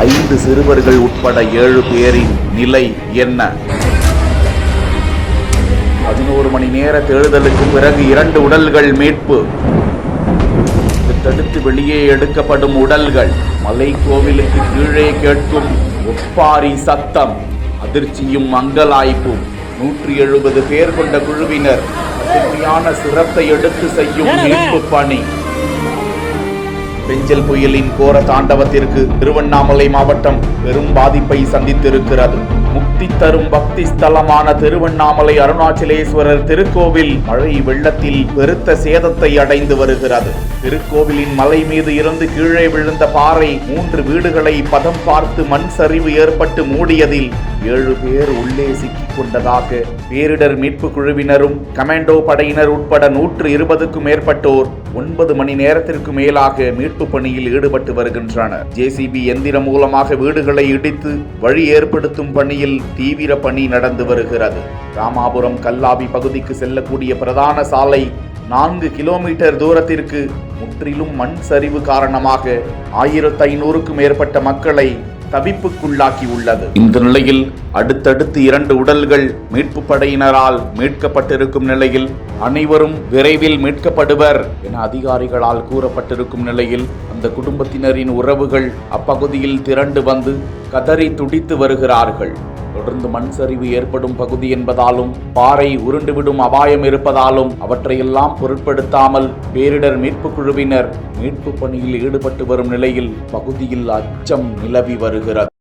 5 சிறுவர்கள் உட்பட 7 பேரின் நிலை என்ன? 11 மணி நேர தேடுதலுக்கு பிறகு 2 உடல்கள் மீட்பு. தடுத்து வெளியே எடுக்கப்படும் உடல்கள். மலை கோவிலுக்கு கீழே கேட்கும் ஒப்பாரி சத்தம், அதிர்ச்சியும் அங்கலாய்ப்பும். 170 பேர் கொண்ட குழுவினர் கடுமையான சிரத்தை எடுத்து செய்யும் மீட்பு பணி. பெஞ்சல் புயலின் கோர தாண்டவத்திற்கு திருவண்ணாமலை மாவட்டம் பெரும் பாதிப்பை சந்தித்திருக்கிறது. முக்தி தரும் பக்தி ஸ்தலமான திருவண்ணாமலை அருணாச்சலேஸ்வரர் திருக்கோவில் மழை வெள்ளத்தில் பெருத்த சேதத்தை அடைந்து வருகிறது. திருக்கோவிலின் மலை மீது இருந்து கீழே விழுந்த பாறை 3 வீடுகளை பதம் பார்த்து மண் சரிவு ஏற்பட்டு மூடியதில் 7 பேர் உள்ளே சிக்கிக் கொண்டதாக பேரிடர் மீட்பு குழுவினரும் கமாண்டோ படையினர் உட்பட 120க்கும் மேற்பட்டோர் 9 மணி நேரத்திற்கு மேலாக மீட்பு பணியில் ஈடுபட்டு வருகின்றனர். ஜேசிபி எந்திரம் மூலமாக வீடுகளை இடித்து வழி ஏற்படுத்தும் பணியில் தீவிர பணி நடந்து வருகிறது. ராமாபுரம் கல்லாபி பகுதிக்கு செல்லக்கூடிய பிரதான சாலை 4 கிலோமீட்டர் தூரத்திற்கு முற்றிலும் மண் சரிவு காரணமாக 1500க்கும் மேற்பட்ட மக்களை தவிப்புக்குள்ளாக்கி உள்ளது. இந்த நிலையில் அடுத்தடுத்து 2 உடல்கள் மீட்பு படையினரால் மீட்கப்பட்டிருக்கும் நிலையில் அனைவரும் விரைவில் மீட்கப்படுவர் என அதிகாரிகளால் கூறப்பட்டிருக்கும் நிலையில் அந்த குடும்பத்தினரின் உறவுகள் அப்பகுதியில் திரண்டு வந்து கதறி துடித்து வருகிறார்கள். தொடர்ந்து மண் சரிவு ஏற்படும் பகுதி என்பதாலும் பாறை உருண்டுவிடும் அபாயம் இருப்பதாலும் அவற்றையெல்லாம் பொருட்படுத்தாமல் பேரிடர் மீட்பு குழுவினர் மீட்பு பணியில் ஈடுபட்டு வரும் நிலையில் பகுதியில் அச்சம் நிலவி வருகிறது.